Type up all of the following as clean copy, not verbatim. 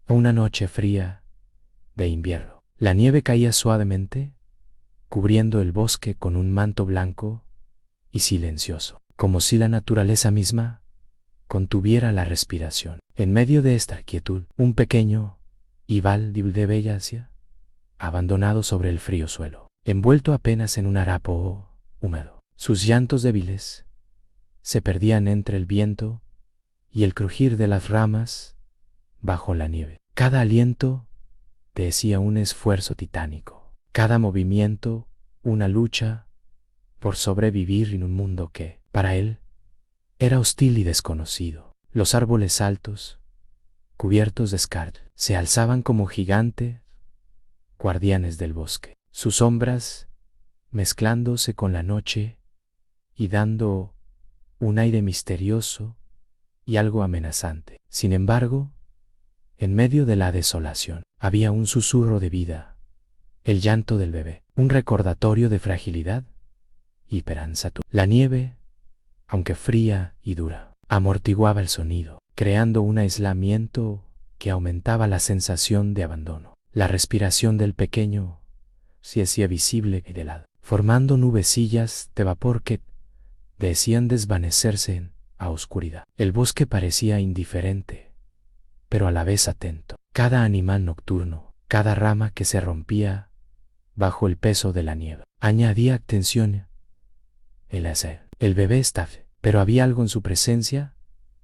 Una noche fría de invierno. La nieve caía suavemente, cubriendo el bosque con un manto blanco y silencioso, como si la naturaleza misma contuviera la respiración. En medio de esta quietud, un pequeño ibal de bellacia, abandonado sobre el frío suelo, envuelto apenas en un harapo húmedo. Sus llantos débiles se perdían entre el viento y el crujir de las ramas bajo la nieve. Cada aliento decía un esfuerzo titánico, cada movimiento una lucha por sobrevivir en un mundo que, para él, era hostil y desconocido. Los árboles altos, cubiertos de escarcha, se alzaban como gigantes guardianes del bosque, sus sombras mezclándose con la noche y dando un aire misterioso y algo amenazante. Sin embargo, en medio de la desolación, había un susurro de vida, el llanto del bebé, un recordatorio de fragilidad y esperanza. La nieve, aunque fría y dura, amortiguaba el sonido, creando un aislamiento que aumentaba la sensación de abandono. La respiración del pequeño se hacía visible y de lado, formando nubecillas de vapor que decían desvanecerse en la oscuridad. El bosque parecía indiferente, pero a la vez atento. Cada animal nocturno, cada rama que se rompía bajo el peso de la nieve, añadía tensión. El bebé estaba, pero había algo en su presencia,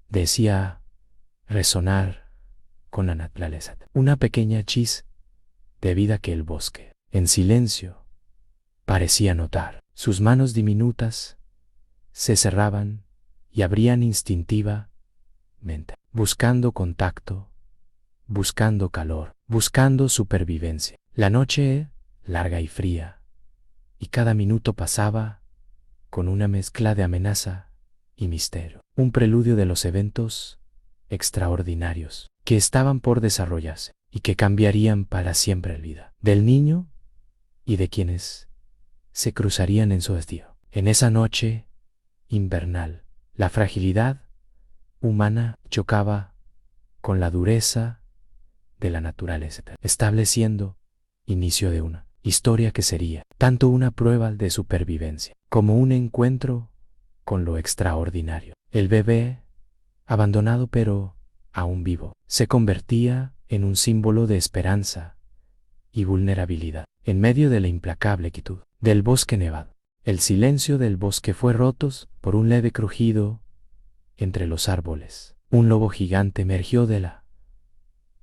decía resonar con la naturaleza. Una pequeña chispa de vida que el bosque, en silencio, parecía notar. Sus manos diminutas se cerraban y abrían instintivamente, buscando contacto, buscando calor, buscando supervivencia. La noche larga y fría, y cada minuto pasaba con una mezcla de amenaza y misterio, un preludio de los eventos extraordinarios que estaban por desarrollarse y que cambiarían para siempre la vida del niño y de quienes se cruzarían en su destino. En esa noche invernal, la fragilidad humana chocaba con la dureza de la naturaleza, estableciendo inicio de una historia que sería tanto una prueba de supervivencia como un encuentro con lo extraordinario. El bebé, abandonado pero aún vivo, se convertía en un símbolo de esperanza y vulnerabilidad. En medio de la implacable quietud del bosque nevado, el silencio del bosque fue roto por un leve crujido entre los árboles. Un lobo gigante emergió de las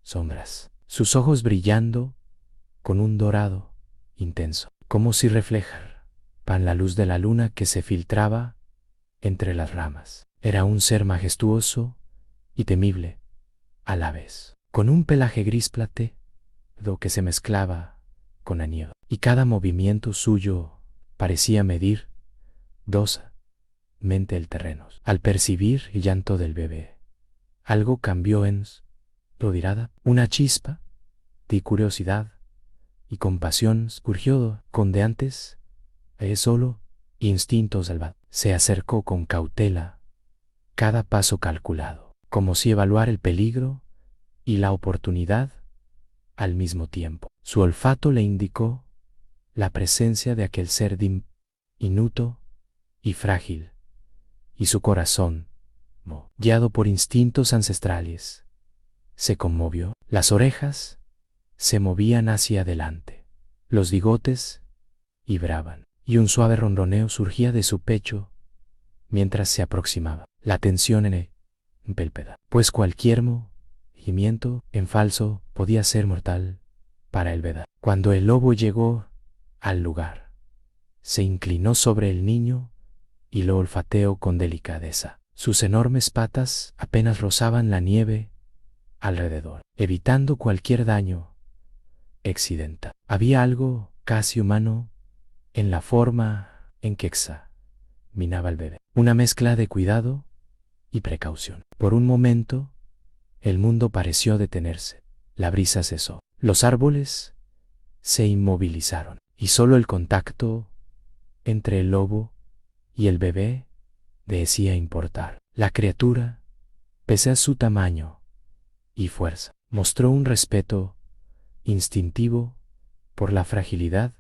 sombras, sus ojos brillando con un dorado intenso, como si reflejaran la luz de la luna que se filtraba entre las ramas. Era un ser majestuoso y temible a la vez, con un pelaje gris plateado que se mezclaba con la nieve, y cada movimiento suyo parecía medir dosamente el terreno. Al percibir el llanto del bebé, algo cambió en su mirada. Una chispa de curiosidad y compasión surgió donde antes solo instinto salvaje. Se acercó con cautela, cada paso calculado, como si evaluara el peligro y la oportunidad al mismo tiempo. Su olfato le indicó la presencia de aquel ser diminuto y frágil, y su corazón, guiado por instintos ancestrales, se conmovió. Las orejas se movían hacia adelante, los bigotes vibraban, y un suave ronroneo surgía de su pecho mientras se aproximaba. La tensión en el pélpeda, pues cualquier movimiento en falso podía ser mortal para el bebé. Cuando el lobo llegó al lugar, se inclinó sobre el niño y lo olfateó con delicadeza. Sus enormes patas apenas rozaban la nieve alrededor, evitando cualquier daño accidental. Había algo casi humano en la forma en que examinaba al bebé, una mezcla de cuidado y precaución. Por un momento, el mundo pareció detenerse. La brisa cesó. Los árboles se inmovilizaron y solo el contacto entre el lobo y el bebé decía importar. La criatura, pese a su tamaño y fuerza, mostró un respeto instintivo por la fragilidad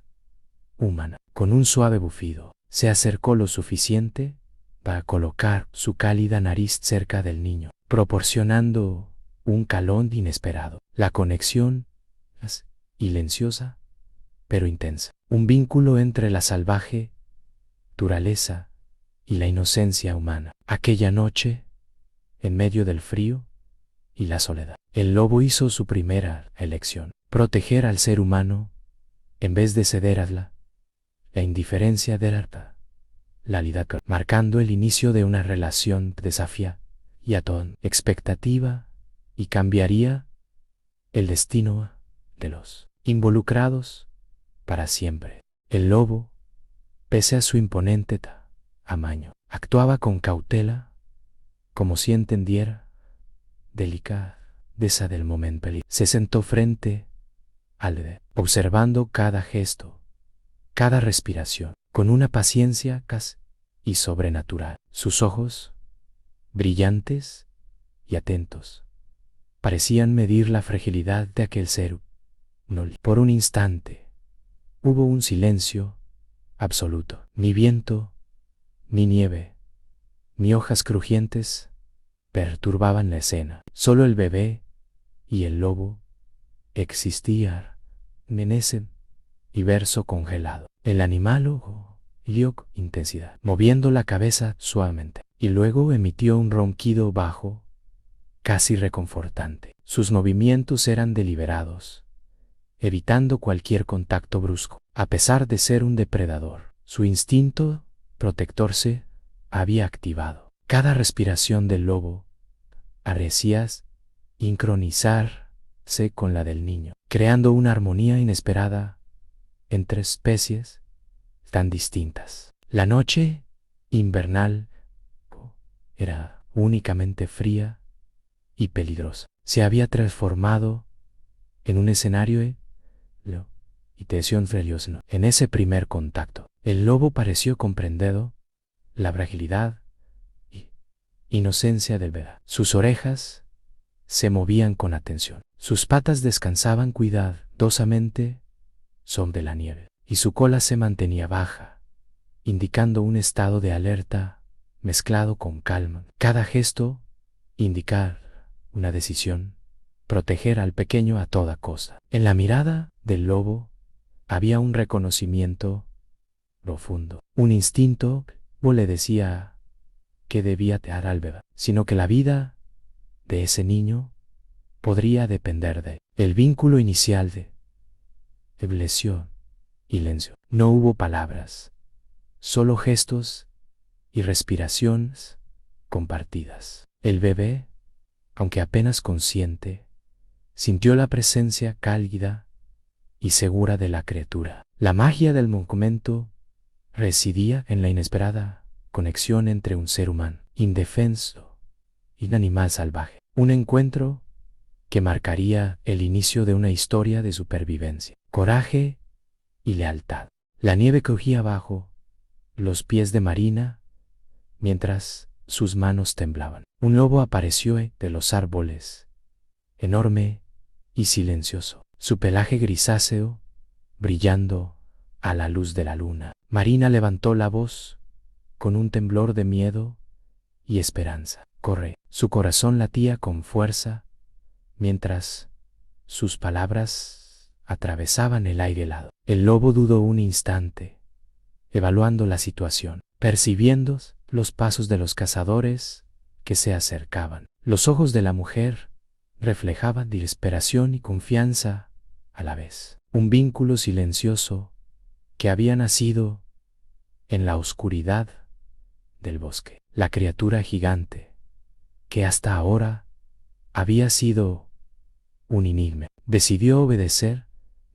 humana. Con un suave bufido, se acercó lo suficiente para colocar su cálida nariz cerca del niño, proporcionando un calor inesperado. La conexión es silenciosa, pero intensa. Un vínculo entre la salvaje naturaleza y la inocencia humana. Aquella noche, en medio del frío y la soledad, el lobo hizo su primera elección: proteger al ser humano en vez de ceder a la indiferencia de la realidad, marcando el inicio de una relación desafiante y expectativa, y cambiaría el destino de los involucrados para siempre. El lobo, pese a su imponente tamaño, actuaba con cautela, como si entendiera delicadeza del momento. Se sentó frente al bebé, observando cada gesto, cada respiración, con una paciencia casi sobrenatural. Sus ojos, brillantes y atentos, parecían medir la fragilidad de aquel ser. Por un instante, hubo un silencio absoluto. Ni viento, ni nieve, ni hojas crujientes perturbaban la escena. Solo el bebé y el lobo existían en ese universo congelado. El animal dio intensidad, moviendo la cabeza suavemente, y luego emitió un ronquido bajo, casi reconfortante. Sus movimientos eran deliberados, evitando cualquier contacto brusco. A pesar de ser un depredador, su instinto protector se había activado. Cada respiración del lobo parecía sincronizarse con la del niño, creando una armonía inesperada entre especies tan distintas. La noche invernal era únicamente fría y peligrosa. Se había transformado en un escenario y tensión furiosa. En ese primer contacto, el lobo pareció comprender la fragilidad y inocencia del bebé. Sus orejas se movían con atención, sus patas descansaban cuidadosamente sobre la nieve, y su cola se mantenía baja, indicando un estado de alerta mezclado con calma. Cada gesto indicaba una decisión: proteger al pequeño a toda costa. En la mirada del lobo había un reconocimiento profundo. Un instinto no le decía que debía dar al bebé, sino que la vida de ese niño podría depender de él. El vínculo inicial de ebullición y silencio. No hubo palabras, solo gestos y respiraciones compartidas. El bebé, aunque apenas consciente, sintió la presencia cálida y segura de la criatura. La magia del momento residía en la inesperada conexión entre un ser humano indefenso y un animal salvaje. Un encuentro que marcaría el inicio de una historia de supervivencia, coraje y lealtad. La nieve cogía bajo los pies de Marina mientras sus manos temblaban. Un lobo apareció de los árboles, enorme y silencioso, su pelaje grisáceo brillando a la luz de la luna. Marina levantó la voz con un temblor de miedo y esperanza. Corre. Su corazón latía con fuerza mientras sus palabras atravesaban el aire helado. El lobo dudó un instante, evaluando la situación, percibiendo los pasos de los cazadores que se acercaban. Los ojos de la mujer reflejaban desesperación y confianza a la vez. Un vínculo silencioso que había nacido en la oscuridad del bosque. La criatura gigante, que hasta ahora había sido un enigma, decidió obedecer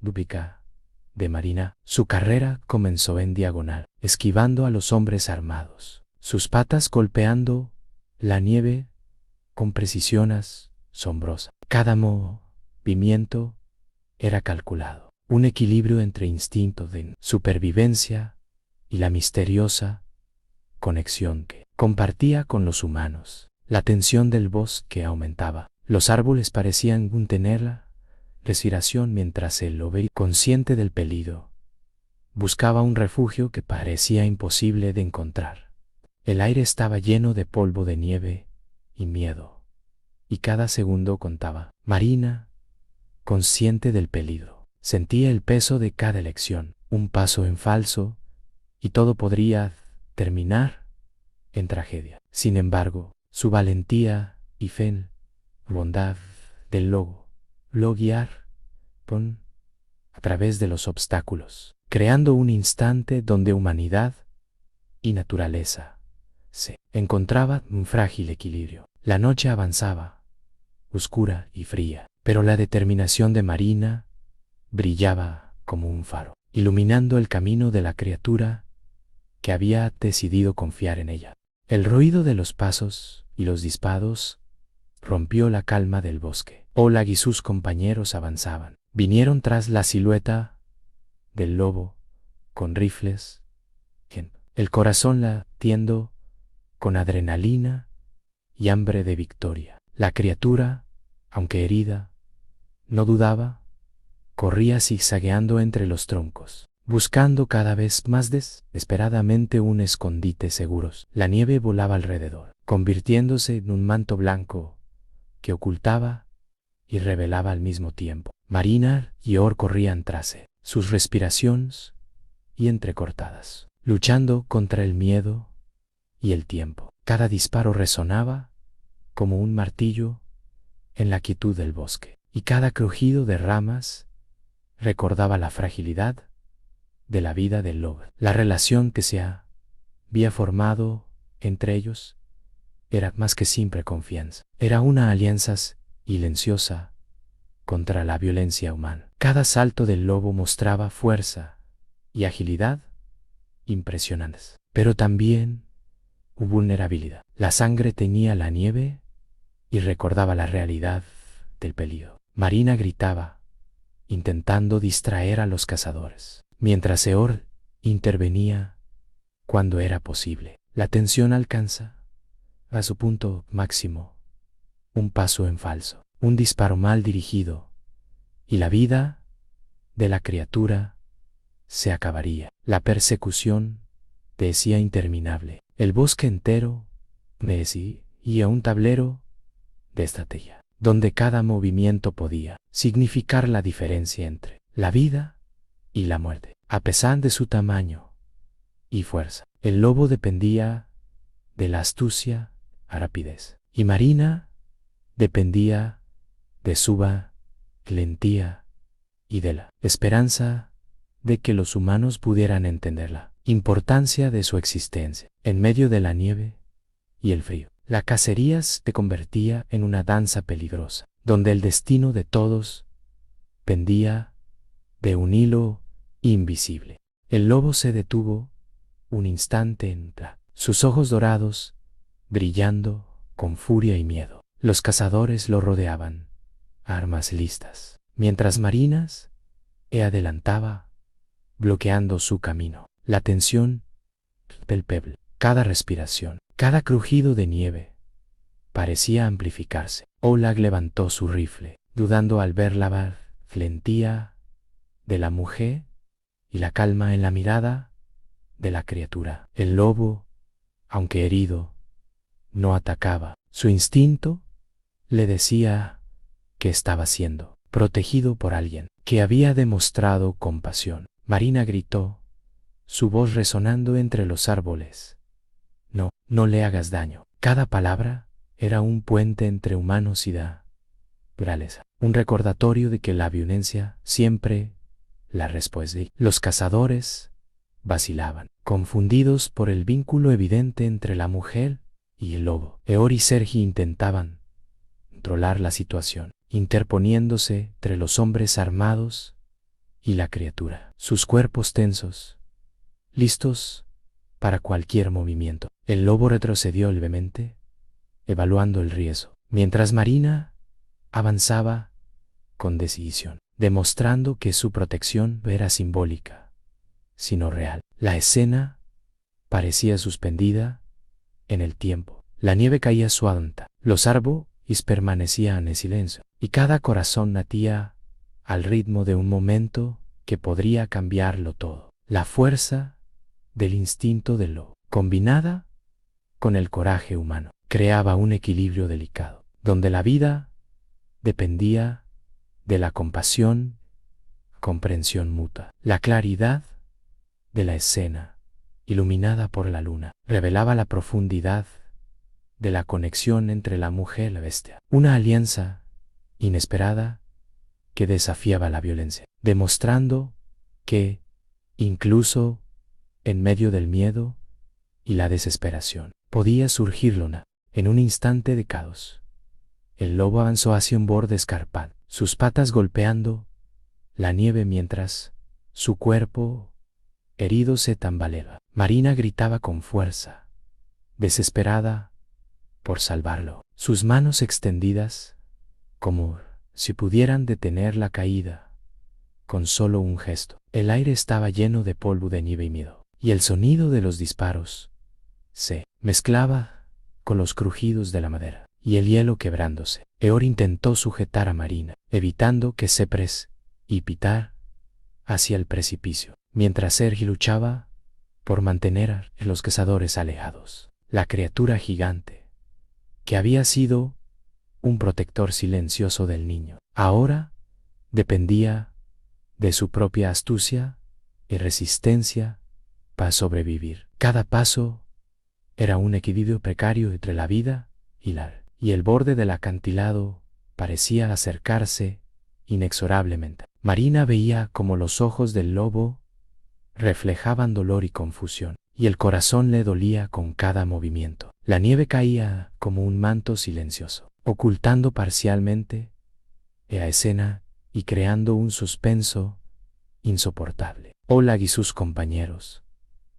súplica de Marina. Su carrera comenzó en diagonal, esquivando a los hombres armados, sus patas golpeando la nieve con precisión asombrosa. Cada movimiento era calculado, un equilibrio entre instinto de supervivencia y la misteriosa conexión que compartía con los humanos. La tensión del bosque aumentaba, Los árboles parecían contener la respiración mientras el lobo, consciente del peligro, buscaba un refugio que parecía imposible de encontrar. El aire estaba lleno de polvo de nieve y miedo, y cada segundo contaba. Marina, consciente del peligro, sentía el peso de cada elección, un paso en falso, y todo podría terminar en tragedia. Sin embargo, su valentía y fe en bondad del lobo lo guiar a través de los obstáculos, creando un instante donde humanidad y naturaleza se encontraban un frágil equilibrio. La noche avanzaba, oscura y fría, pero la determinación de Marina brillaba como un faro, iluminando el camino de la criatura que había decidido confiar en ella. El ruido de los pasos y los disparos rompió la calma del bosque. Oleg y sus compañeros avanzaban. Vinieron tras la silueta del lobo, con rifles, el corazón latiendo con adrenalina y hambre de victoria. La criatura, aunque herida, no dudaba, corría zigzagueando entre los troncos, buscando cada vez más desesperadamente un escondite seguro. La nieve volaba alrededor, convirtiéndose en un manto blanco que ocultaba y revelaba al mismo tiempo. Marina y Or corrían tras él, sus respiraciones y entrecortadas, luchando contra el miedo y el tiempo. Cada disparo resonaba como un martillo en la quietud del bosque, y cada crujido de ramas recordaba la fragilidad de la vida del lobo. La relación que se había formado entre ellos era más que simple confianza. Era una alianza silenciosa contra la violencia humana. Cada salto del lobo mostraba fuerza y agilidad impresionantes, pero también vulnerabilidad. La sangre teñía la nieve y recordaba la realidad del peligro. Marina gritaba, intentando distraer a los cazadores, mientras Eor intervenía cuando era posible. La tensión alcanza a su punto máximo. Un paso en falso, un disparo mal dirigido, y la vida de la criatura se acabaría. La persecución decía interminable. El bosque entero y un tablero de estrategia, donde cada movimiento podía significar la diferencia entre la vida y la muerte. A pesar de su tamaño y fuerza, el lobo dependía de la astucia y rapidez, y Marina dependía de su valentía y de la esperanza de que los humanos pudieran entender la importancia de su existencia. En medio de la nieve y el frío, la cacería se convertía en una danza peligrosa, donde el destino de todos pendía de un hilo invisible. El lobo se detuvo un instante sus ojos dorados brillando con furia y miedo. Los cazadores lo rodeaban, armas listas, mientras Marina adelantaba, bloqueando su camino. La tensión del peble, cada respiración, cada crujido de nieve, parecía amplificarse. Oleg levantó su rifle, dudando al ver la valentía de la mujer y la calma en la mirada de la criatura. El lobo, aunque herido, no atacaba. Su instinto le decía que estaba siendo protegido por alguien que había demostrado compasión. Marina gritó, su voz resonando entre los árboles. No le hagas daño. Cada palabra era un puente entre humanos y la naturaleza, un recordatorio de que la violencia siempre la respuesta. Los cazadores vacilaban, confundidos por el vínculo evidente entre la mujer y el lobo. Eor y Sergi intentaban controlar la situación, interponiéndose entre los hombres armados y la criatura, sus cuerpos tensos, listos para cualquier movimiento. El lobo retrocedió levemente, evaluando el riesgo, mientras Marina avanzaba con decisión, demostrando que su protección era simbólica, sino real. La escena parecía suspendida en el tiempo. La nieve caía suaventa, los árboles y permanecían en silencio, y cada corazón latía al ritmo de un momento que podría cambiarlo todo. La fuerza del instinto del lobo, combinada con el coraje humano, creaba un equilibrio delicado, donde la vida dependía de la compasión, comprensión mutua. La claridad de la escena, iluminada por la luna, revelaba la profundidad de la conexión entre la mujer y la bestia. Una alianza inesperada que desafiaba la violencia, demostrando que, incluso en medio del miedo y la desesperación, podía surgir luna. En un instante de caos, el lobo avanzó hacia un borde escarpado, sus patas golpeando la nieve mientras su cuerpo herido se tambaleaba. Marina gritaba con fuerza, desesperada por salvarlo, sus manos extendidas como si pudieran detener la caída con solo un gesto. El aire estaba lleno de polvo de nieve y miedo, y el sonido de los disparos se mezclaba con los crujidos de la madera y el hielo quebrándose. Eor intentó sujetar a Marina, evitando que se precipitara hacia el precipicio, mientras Sergi luchaba por mantener a los cazadores alejados. La criatura gigante, que había sido un protector silencioso del niño, ahora dependía de su propia astucia y resistencia para sobrevivir. Cada paso era un equilibrio precario entre la vida y el borde del acantilado parecía acercarse inexorablemente. Marina veía como los ojos del lobo reflejaban dolor y confusión, y el corazón le dolía con cada movimiento. La nieve caía como un manto silencioso, ocultando parcialmente la escena y creando un suspenso insoportable. Oleg y sus compañeros,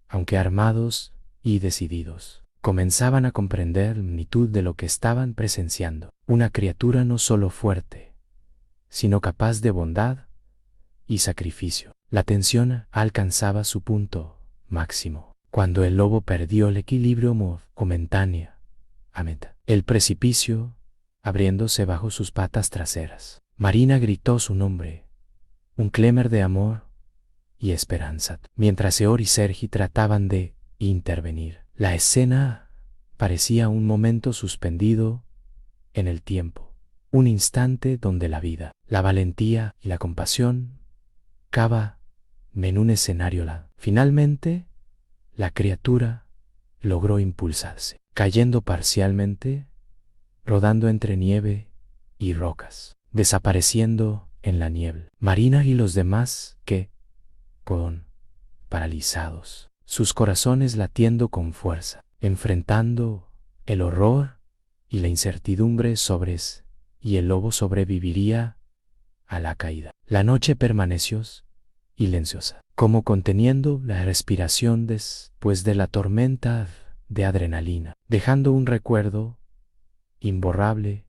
aunque armados y decididos, comenzaban a comprender la magnitud de lo que estaban presenciando. Una criatura no solo fuerte, sino capaz de bondad y sacrificio. La tensión alcanzaba su punto máximo cuando el lobo perdió el equilibrio momentáneamente. El precipicio abriéndose bajo sus patas traseras. Marina gritó su nombre, un clamor de amor y esperanza, mientras Eor y Sergi trataban de intervenir. La escena parecía un momento suspendido en el tiempo, un instante donde la vida, la valentía y la compasión caben en un escenario. Finalmente, la criatura logró impulsarse, cayendo parcialmente, rodando entre nieve y rocas, desapareciendo en la niebla. Marina y los demás paralizados, sus corazones latiendo con fuerza, enfrentando el horror y la incertidumbre sobre y el lobo sobreviviría a la caída. La noche permaneció silenciosa, como conteniendo la respiración después de la tormenta de adrenalina, dejando un recuerdo imborrable,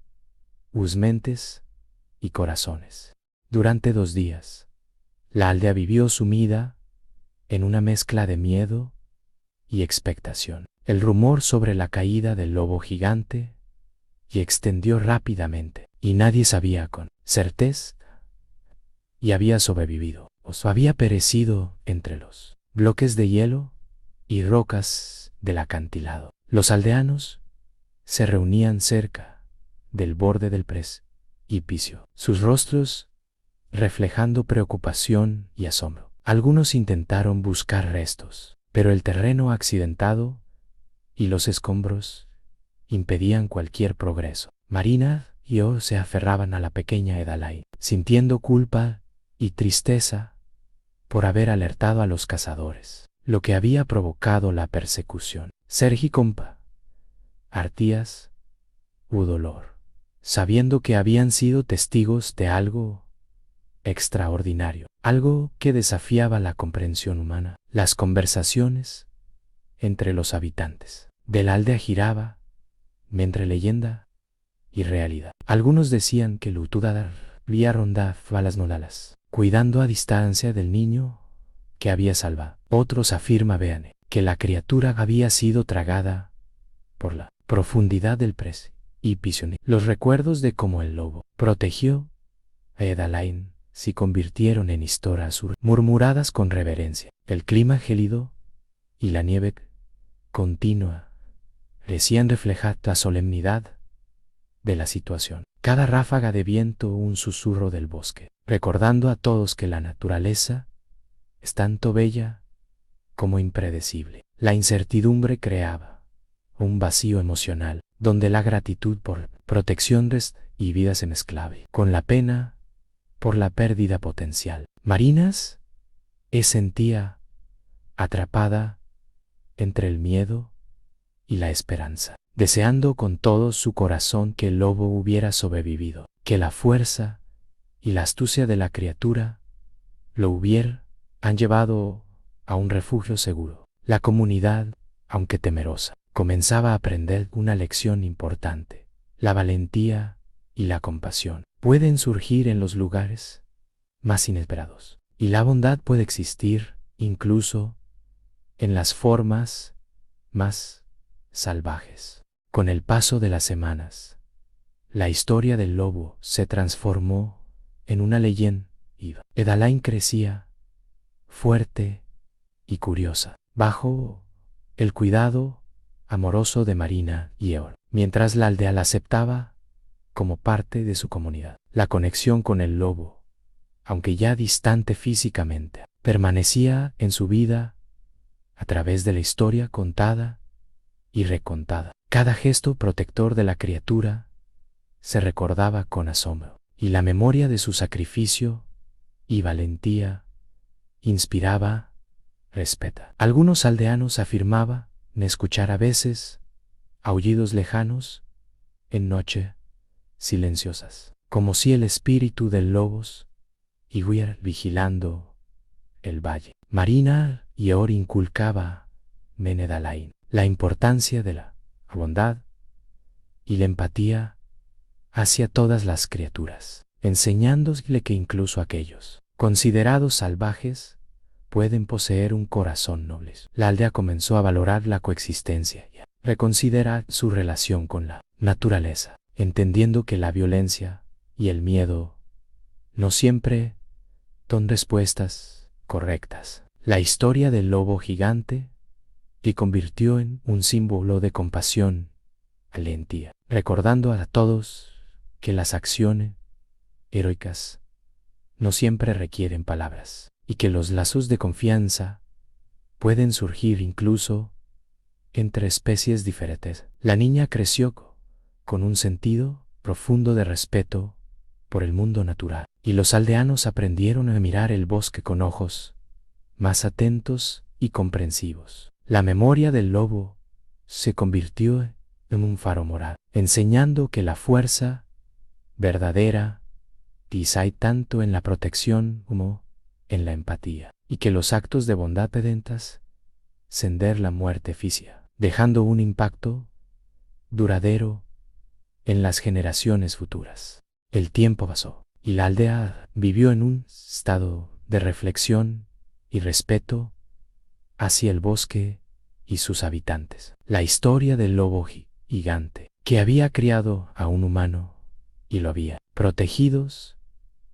mentes y corazones. Durante 2 días, la aldea vivió sumida en una mezcla de miedo y expectación. El rumor sobre la caída del lobo gigante se extendió rápidamente, y nadie sabía con certeza y había sobrevivido o había perecido entre los bloques de hielo y rocas del acantilado. Los aldeanos se reunían cerca del borde del precipicio, sus rostros reflejando preocupación y asombro. Algunos intentaron buscar restos, pero el terreno accidentado y los escombros impedían cualquier progreso. Marina y yo se aferraban a la pequeña Edalai, sintiendo culpa y tristeza por haber alertado a los cazadores, lo que había provocado la persecución. Sergi compa Artías dolor, sabiendo que habían sido testigos de algo extraordinario, algo que desafiaba la comprensión humana. Las conversaciones entre los habitantes de la aldea giraba entre leyenda y realidad. Algunos decían que Lutudadar había rondado a las nolalas, cuidando a distancia del niño que había salvado. Otros afirmaban que la criatura había sido tragada por la profundidad del precipicio y Pisoni. Los recuerdos de cómo el lobo protegió a Edalain se convirtieron en historias murmuradas con reverencia. El clima gélido y la nieve continua parecían reflejar la solemnidad de la situación. Cada ráfaga de viento un susurro del bosque, recordando a todos que la naturaleza es tanto bella como impredecible. La incertidumbre creaba un vacío emocional, donde la gratitud por protecciones y vida se mezclaba con la pena por la pérdida potencial. Marinas se sentía atrapada entre el miedo y la esperanza, deseando con todo su corazón que el lobo hubiera sobrevivido, que la fuerza y la astucia de la criatura lo hubieran llevado a un refugio seguro. La comunidad, aunque temerosa, comenzaba a aprender una lección importante. La valentía y la compasión pueden surgir en los lugares más inesperados, y la bondad puede existir incluso en las formas más salvajes. Con el paso de las semanas, la historia del lobo se transformó en una leyenda. Edalain crecía fuerte y curiosa, bajo el cuidado amoroso de Marina y Eor, mientras la aldea la aceptaba como parte de su comunidad. La conexión con el lobo, aunque ya distante físicamente, permanecía en su vida a través de la historia contada y recontada. Cada gesto protector de la criatura se recordaba con asombro, y la memoria de su sacrificio y valentía inspiraba respeto. Algunos aldeanos afirmaban escuchar a veces aullidos lejanos en noche silenciosas, como si el espíritu del lobo estuviera vigilando el valle. Marina y Eor inculcaba en Edalain la importancia de la bondad y la empatía hacia todas las criaturas, enseñándole que incluso aquellos considerados salvajes pueden poseer un corazón noble. La aldea comenzó a valorar la coexistencia y a reconsiderar su relación con la naturaleza, entendiendo que la violencia y el miedo no siempre son respuestas correctas. La historia del lobo gigante se convirtió en un símbolo de compasión y valentía, recordando a todos que las acciones heroicas no siempre requieren palabras, y que los lazos de confianza pueden surgir incluso entre especies diferentes. La niña creció con un sentido profundo de respeto por el mundo natural, y los aldeanos aprendieron a mirar el bosque con ojos más atentos y comprensivos. La memoria del lobo se convirtió en un faro moral, enseñando que la fuerza verdadera hay tanto en la protección como en la empatía, y que los actos de bondad pueden trascender la muerte física, dejando un impacto duradero en las generaciones futuras. El tiempo pasó, y la aldea vivió en un estado de reflexión y respeto hacia el bosque y sus habitantes. La historia del lobo gigante, que había criado a un humano y lo había protegidos,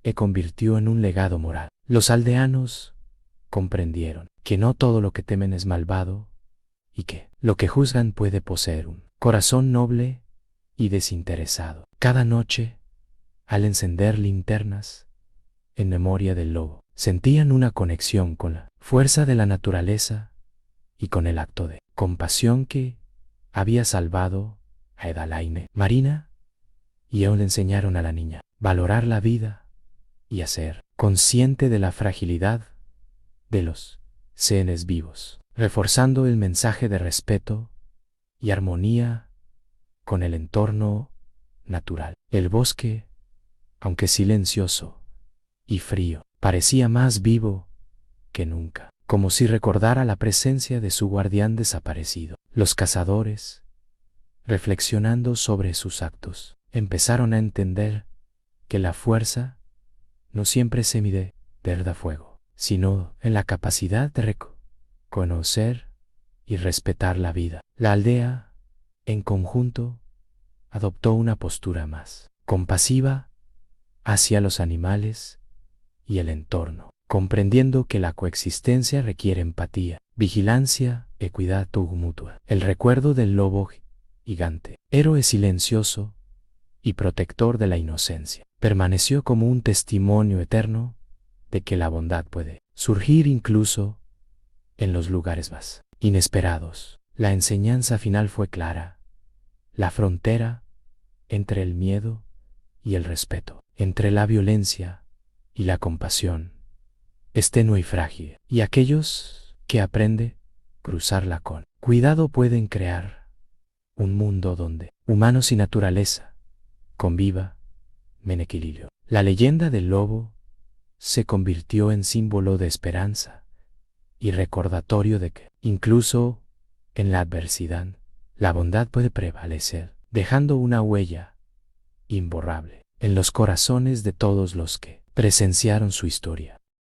se convirtió en un legado moral. Los aldeanos comprendieron que no todo lo que temen es malvado, y que lo que juzgan puede poseer un corazón noble y desinteresado. Cada noche, al encender linternas en memoria del lobo, sentían una conexión con la fuerza de la naturaleza y con el acto de compasión que había salvado a Edalain. Marina y Eon le enseñaron a la niña a valorar la vida y a ser consciente de la fragilidad de los seres vivos, reforzando el mensaje de respeto y armonía con el entorno natural. El bosque, aunque silencioso y frío, parecía más vivo que nunca, como si recordara la presencia de su guardián desaparecido. Los cazadores, reflexionando sobre sus actos, empezaron a entender que la fuerza no siempre se mide desde fuego, sino en la capacidad de reconocer y respetar la vida. La aldea, en conjunto, adoptó una postura más compasiva hacia los animales y el entorno, comprendiendo que la coexistencia requiere empatía, vigilancia, equidad mutua. El recuerdo del lobo gigante, héroe silencioso y protector de la inocencia, permaneció como un testimonio eterno de que la bondad puede surgir incluso en los lugares más inesperados. La enseñanza final fue clara: la frontera entre el miedo y el respeto, entre la violencia y la compasión, es tenue y frágil, y aquellos que aprenden a cruzarla con cuidado pueden crear un mundo donde humanos y naturaleza convivan en equilibrio. La leyenda del lobo se convirtió en símbolo de esperanza y recordatorio de que, incluso en la adversidad, la bondad puede prevalecer, dejando una huella imborrable en los corazones de todos los que presenciaron su historia.